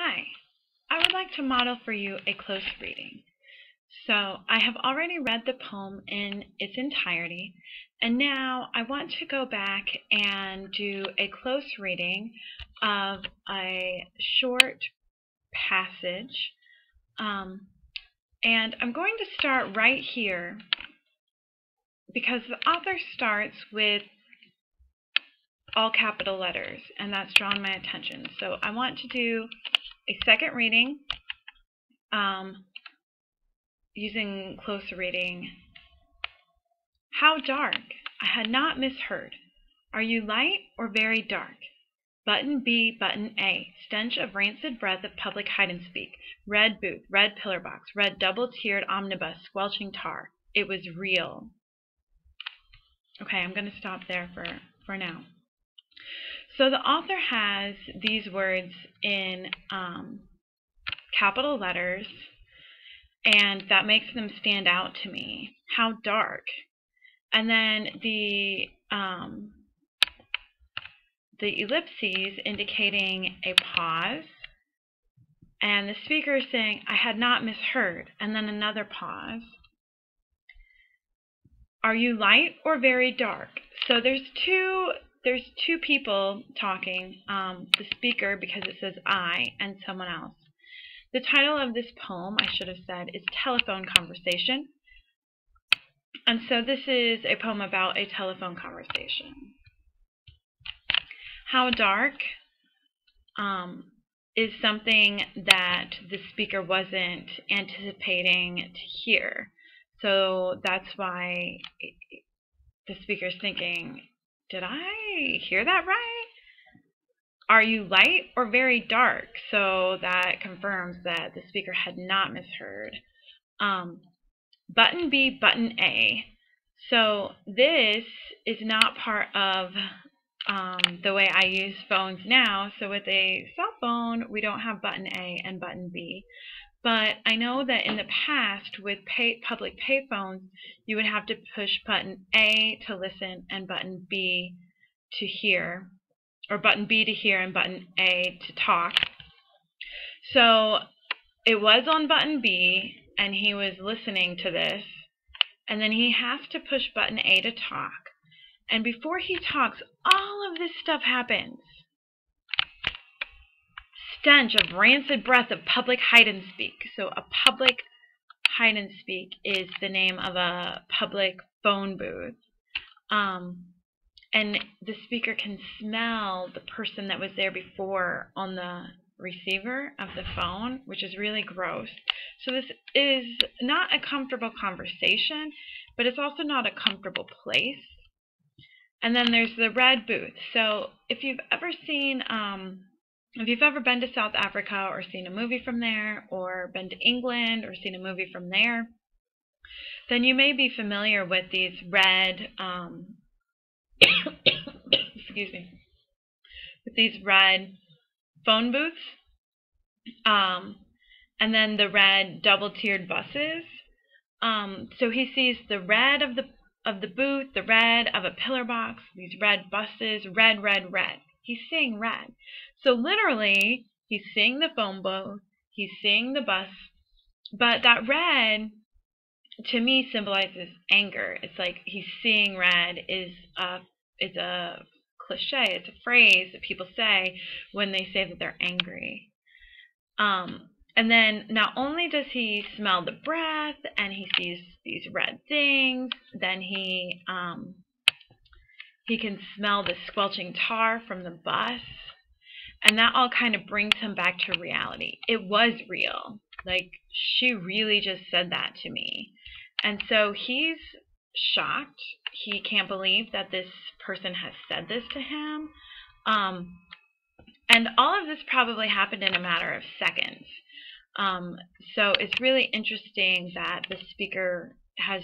Hi, I would like to model for you a close reading. So I have already read the poem in its entirety, and now I want to go back and do a close reading of a short passage. And I'm going to start right here because the author starts with all capital letters, and that's drawn my attention. So I want to do a second reading using close reading. How dark! I had not misheard. Are you light or very dark? Button B, button A. Stench of rancid breath of public hide-and-speak. Red booth, red pillar box, red double-tiered omnibus, squelching tar. It was real. Okay, I'm going to stop there for now. So the author has these words in capital letters, and that makes them stand out to me. How dark. And then the ellipses indicating a pause, and the speaker is saying, I had not misheard, and then another pause. Are you light or very dark? So there's two people talking, the speaker, because it says I, and someone else. The title of this poem, I should have said, is Telephone Conversation. And so this is a poem about a telephone conversation. How dark is something that the speaker wasn't anticipating to hear. So that's why the speaker's thinking, did I hear that right? Are you light or very dark? So that confirms that the speaker had not misheard. Button B, button A. So this is not part of the way I use phones now. So with a cell phone, we don't have button A and button B. But I know that in the past, with public payphones, you would have to push button A to listen and button B to hear, or button B to hear and button A to talk. So it was on button B, and he was listening to this, and then he has to push button A to talk. And before he talks, all of this stuff happens. Stench of rancid breath of public hide-and-speak. So a public hide-and-speak is the name of a public phone booth. And the speaker can smell the person that was there before on the receiver of the phone, which is really gross. So this is not a comfortable conversation, but it's also not a comfortable place. And then there's the red booth. So if you've ever seen, if you've ever been to South Africa or seen a movie from there, or been to England or seen a movie from there, then you may be familiar with these red, excuse me, with these red phone booths, and then the red double-tiered buses. So he sees the red of the booth, the red of a pillar box, these red buses, red, red, red. He's seeing red. So literally, he's seeing the phone booth, he's seeing the bus, but that red, to me, symbolizes anger. It's like he's seeing red is a cliche, it's a phrase that people say when they say that they're angry. And then not only does he smell the breath and he sees these red things, then he can smell the squelching tar from the bus. And that all kind of brings him back to reality. It was real. Like, she really just said that to me. And so he's shocked. He can't believe that this person has said this to him. And all of this probably happened in a matter of seconds. So it's really interesting that the speaker has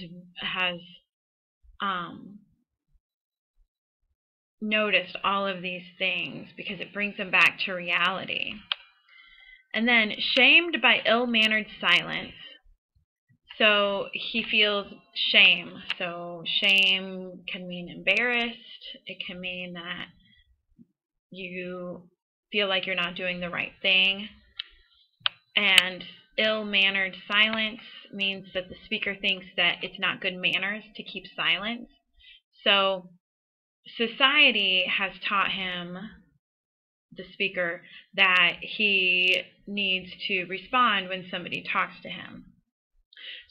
noticed all of these things, because it brings him back to reality. And then shamed by ill-mannered silence. So he feels shame. So shame can mean embarrassed. It can mean that you feel like you're not doing the right thing. And ill-mannered silence means that the speaker thinks that it's not good manners to keep silence. So society has taught him, the speaker, that he needs to respond when somebody talks to him.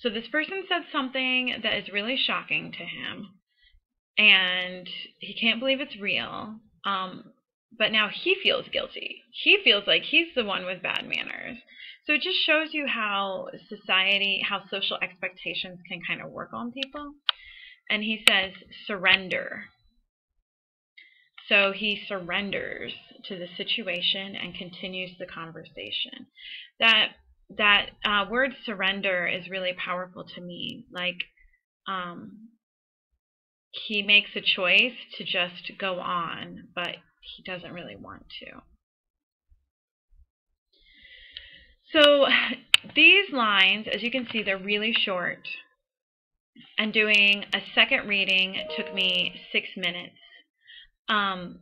So this person said something that is really shocking to him, and he can't believe it's real. But now he feels guilty. He feels like he's the one with bad manners. So it just shows you how society, how social expectations can kind of work on people. And he says, surrender. So he surrenders to the situation and continues the conversation. That word surrender is really powerful to me. Like, he makes a choice to just go on, but he doesn't really want to. So these lines, as you can see, they're really short. And doing a second reading took me 6 minutes. Now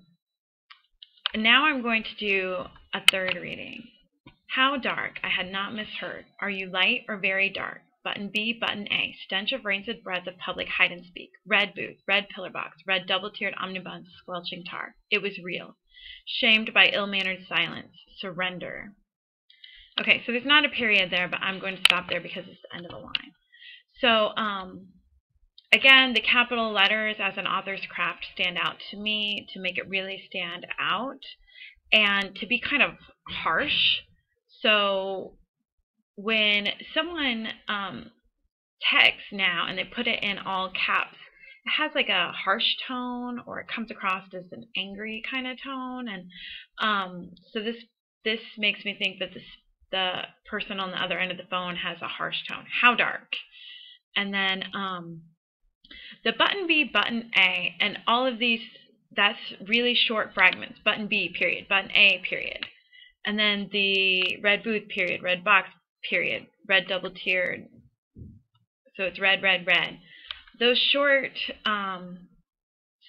I'm going to do a third reading. How dark, I had not misheard. Are you light or very dark? Button B, button A. Stench of rancid breath of public hide and speak. Red booth, red pillar box, red double-tiered omnibus, squelching tar. It was real. Shamed by ill-mannered silence. Surrender. Okay, so there's not a period there, but I'm going to stop there because it's the end of the line. So, again, the capital letters as an author's craft stand out to me to make it really stand out and to be kind of harsh. So when someone texts now and they put it in all caps, it has like a harsh tone, or it comes across as an angry kind of tone. And so this makes me think that the person on the other end of the phone has a harsh tone. How dark? And then the button B, button A, and all of these, that's really short fragments. Button B, period. Button A, period. And then the red booth, period. Red box, period. Red double tiered. So it's red, red, red. Those short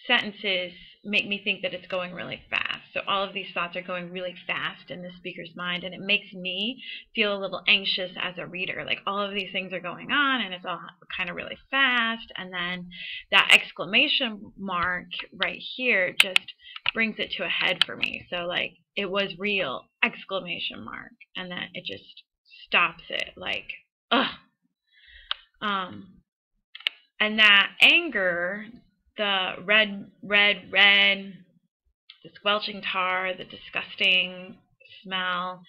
sentences make me think that it's going really fast. So all of these thoughts are going really fast in the speaker's mind, and it makes me feel a little anxious as a reader. Like, all of these things are going on, and it's all kind of really fast. And then that exclamation mark right here just brings it to a head for me. So, like, it was real, exclamation mark. And then it just stops it, like, ugh. And that anger, the red, red, red, the squelching tar, the disgusting smell,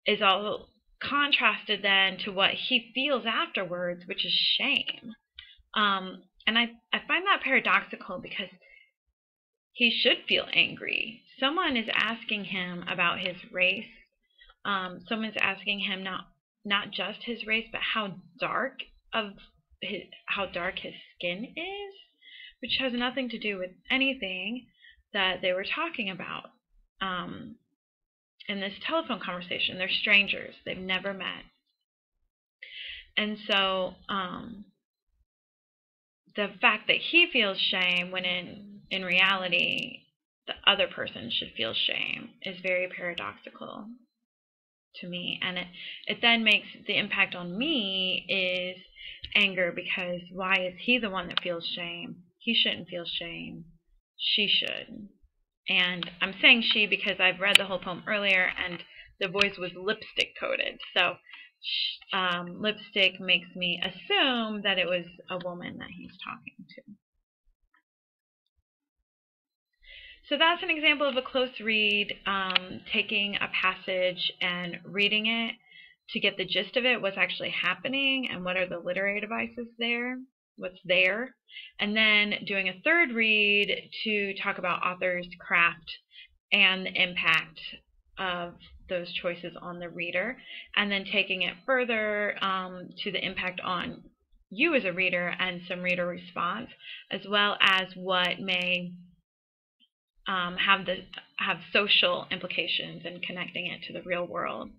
is all contrasted then to what he feels afterwards, which is shame. And I find that paradoxical, because he should feel angry. Someone is asking him about his race. Someone's asking him not just his race, but how dark his skin is, which has nothing to do with anything that they were talking about in this telephone conversation. They're strangers. They've never met. And so the fact that he feels shame when in reality the other person should feel shame is very paradoxical to me. And it then makes the impact on me is anger, because why is he the one that feels shame? He shouldn't feel shame. She should. And I'm saying she because I've read the whole poem earlier and the voice was lipstick coated. So lipstick makes me assume that it was a woman that he's talking to. So that's an example of a close read, taking a passage and reading it to get the gist of it, what's actually happening, and what are the literary devices there, what's there, and then doing a third read to talk about author's craft and the impact of those choices on the reader, and then taking it further to the impact on you as a reader and some reader response, as well as what may have social implications and connecting it to the real world.